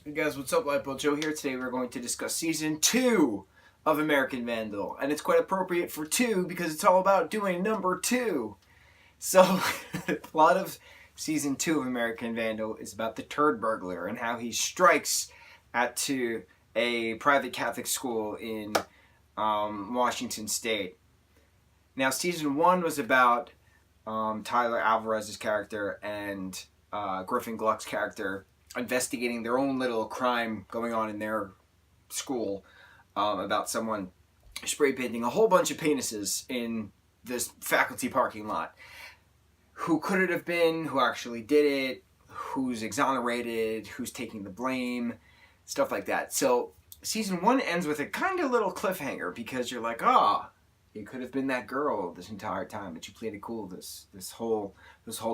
Hey guys, what's up? lightboltjoe here. Today we're going to discuss Season 2 of American Vandal. And it's quite appropriate for 2 because it's all about doing number 2. So, the plot of Season 2 of American Vandal is about the turd burglar and how he strikes to a private Catholic school in Washington State. Now, Season 1 was about Tyler Alvarez's character and Griffin Gluck's character investigating their own little crime going on in their school about someone spray painting a whole bunch of penises in this faculty parking lot. Who could it have been? Who actually did it? Who's exonerated? Who's taking the blame? Stuff like that. So Season 1 ends with a kind of little cliffhanger because you're like, it could have been that girl this entire time, but you played it cool this whole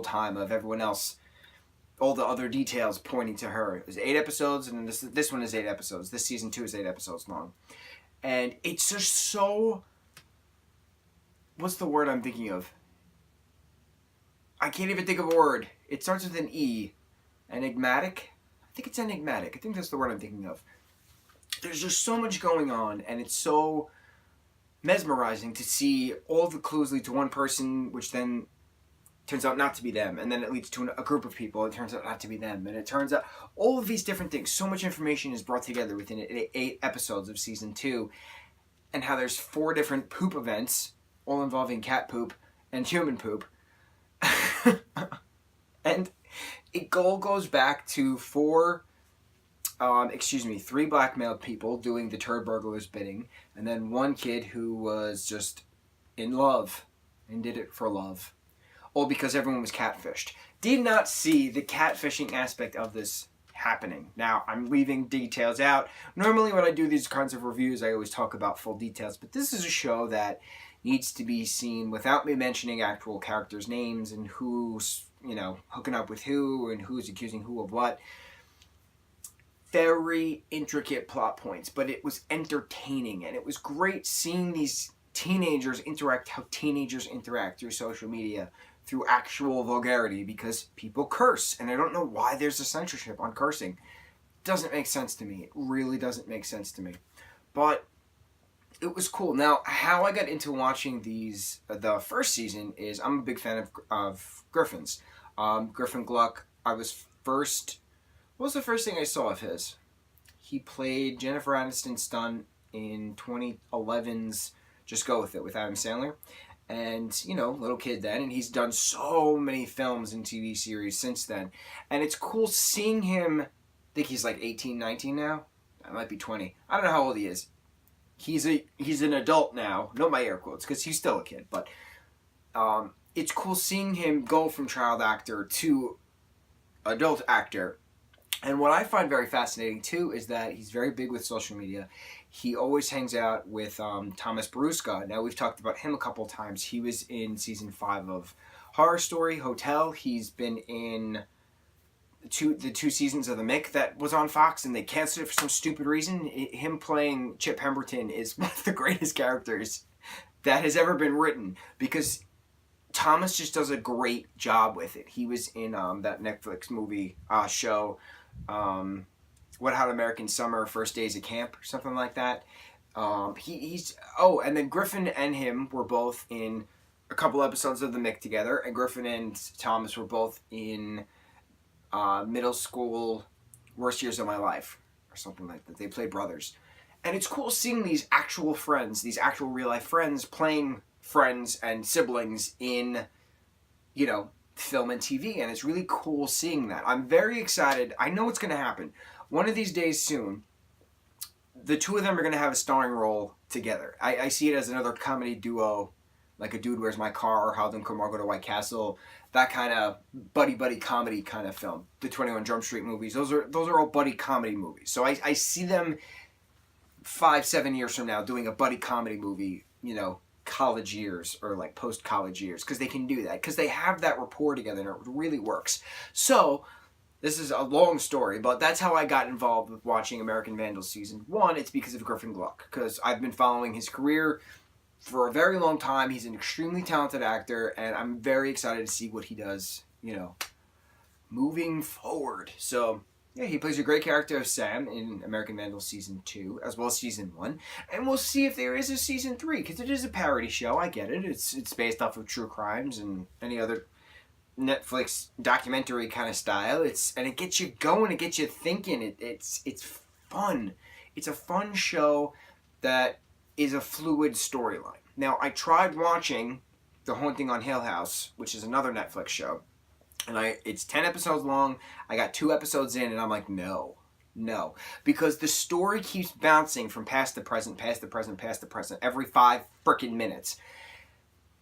time of everyone else, all the other details pointing to her. It was 8 episodes, and this one is 8 episodes. This Season 2 is 8 episodes long. And it's just so... What's the word I'm thinking of? I can't even think of a word. It starts with an E. Enigmatic? I think it's enigmatic. I think that's the word I'm thinking of. There's just so much going on, and it's so mesmerizing to see all the clues lead to one person, which then turns out not to be them, and then it leads to a group of people, it turns out not to be them, and it turns out all of these different things, so much information is brought together within 8 episodes of Season 2, and how there's 4 different poop events, all involving cat poop and human poop, and it all goes back to 3 black male people doing the turd burglar's bidding, and then 1 kid who was just in love, and did it for love. All because everyone was catfished. Did not see the catfishing aspect of this happening. Now, I'm leaving details out. Normally when I do these kinds of reviews, I always talk about full details, but this is a show that needs to be seen without me mentioning actual characters' names and who's, hooking up with who and who's accusing who of what. Very intricate plot points, but it was entertaining, and it was great seeing these teenagers interact, how teenagers interact through social media, through actual vulgarity, because people curse, and I don't know why there's a censorship on cursing. Doesn't make sense to me. It really doesn't make sense to me. But it was cool. Now, how I got into watching the first season is I'm a big fan of Griffin's. Griffin Gluck, what was the first thing I saw of his? He played Jennifer Aniston's stunt in 2011's Just Go With It with Adam Sandler. And, little kid then, and he's done so many films and TV series since then. And it's cool seeing him, I think he's like 18, 19 now? That might be 20. I don't know how old he is. He's an adult now. Not my air quotes, because he's still a kid. But it's cool seeing him go from child actor to adult actor. And what I find very fascinating, too, is that he's very big with social media. He always hangs out with Thomas Baruska. Now, we've talked about him a couple times. He was in Season 5 of Horror Story, Hotel. He's been in the 2 seasons of The Mick that was on Fox, and they canceled it for some stupid reason. Him playing Chip Pemberton is one of the greatest characters that has ever been written, because Thomas just does a great job with it. He was in that Netflix movie show, What Hot American Summer, First Days at Camp, or something like that. And then Griffin and him were both in a couple episodes of The Mick together, and Griffin and Thomas were both in middle school Worst Years of My Life, or something like that. They played brothers. And it's cool seeing these actual friends, these actual real-life friends, playing friends and siblings in, film and TV, and it's really cool seeing that. I'm very excited. I know it's going to happen. One of these days soon, the 2 of them are going to have a starring role together. I see it as another comedy duo, like A Dude, Where's My Car, or How Them Come Go to White Castle, that kind of buddy comedy kind of film. The 21 Jump Street movies, those are all buddy comedy movies. So I see them 5-7 years from now doing a buddy comedy movie, college years or like post-college years, because they can do that, because they have that rapport together and it really works. So this is a long story, but that's how I got involved with watching American Vandal Season 1. It's because of Griffin Gluck, because I've been following his career for a very long time. He's an extremely talented actor, and I'm very excited to see what he does, moving forward. So Yeah, he plays a great character of Sam in American Vandal Season 2, as well as Season 1. And we'll see if there is a Season 3, because it is a parody show, I get it. It's based off of true crimes and any other Netflix documentary kind of style. And it gets you going, it gets you thinking. It's fun. It's a fun show that is a fluid storyline. Now, I tried watching The Haunting on Hill House, which is another Netflix show. And it's 10 episodes long. I got 2 episodes in, and I'm like, no. Because the story keeps bouncing from past to present, past to present, past to present, every 5 frickin' minutes.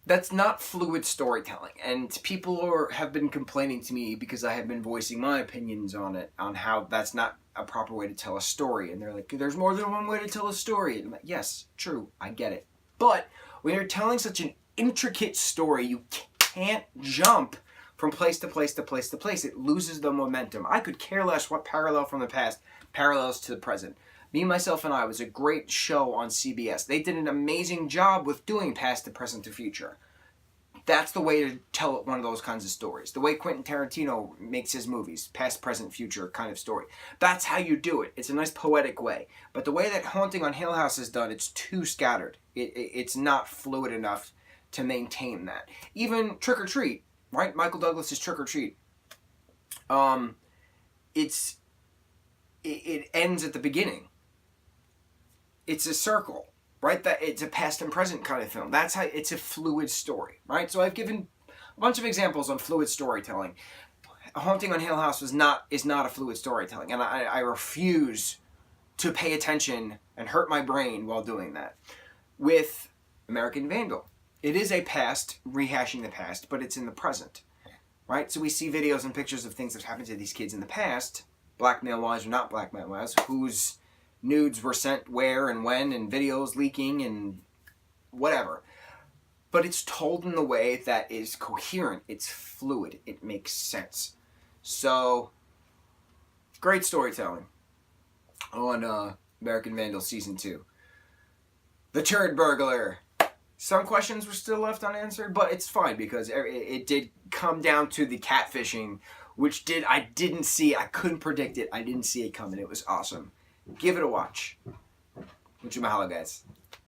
That's not fluid storytelling. And people have been complaining to me because I have been voicing my opinions on it, on how that's not a proper way to tell a story. And they're like, there's more than one way to tell a story. And I'm like, yes, true, I get it. But when you're telling such an intricate story, you can't jump from place to place to place to place. It loses the momentum. I could care less what parallel from the past parallels to the present. Me, Myself, and I was a great show on CBS. They did an amazing job with doing past to present to future. That's the way to tell one of those kinds of stories. The way Quentin Tarantino makes his movies, past, present, future kind of story. That's how you do it. It's a nice poetic way. But the way that Haunting on Hill House is done, it's too scattered. It's not fluid enough to maintain that. Even Trick or Treat, right? Michael Douglas's Trick or Treat. It ends at the beginning. It's a circle, right? That it's a past and present kind of film. That's how it's a fluid story, right? So I've given a bunch of examples on fluid storytelling. Haunting on Hill House is not a fluid storytelling, and I refuse to pay attention and hurt my brain while doing that. With American Vandal, it is a past, rehashing the past, but it's in the present, right? So we see videos and pictures of things that happened to these kids in the past, blackmail-wise or not blackmail-wise, whose nudes were sent where and when, and videos leaking and whatever. But it's told in the way that is coherent. It's fluid. It makes sense. So, great storytelling on American Vandal Season 2. The Turd Burglar. Some questions were still left unanswered, but it's fine because it did come down to the catfishing, which I didn't see. I couldn't predict it. I didn't see it coming. It was awesome. Give it a watch. Mucho mahalo, guys.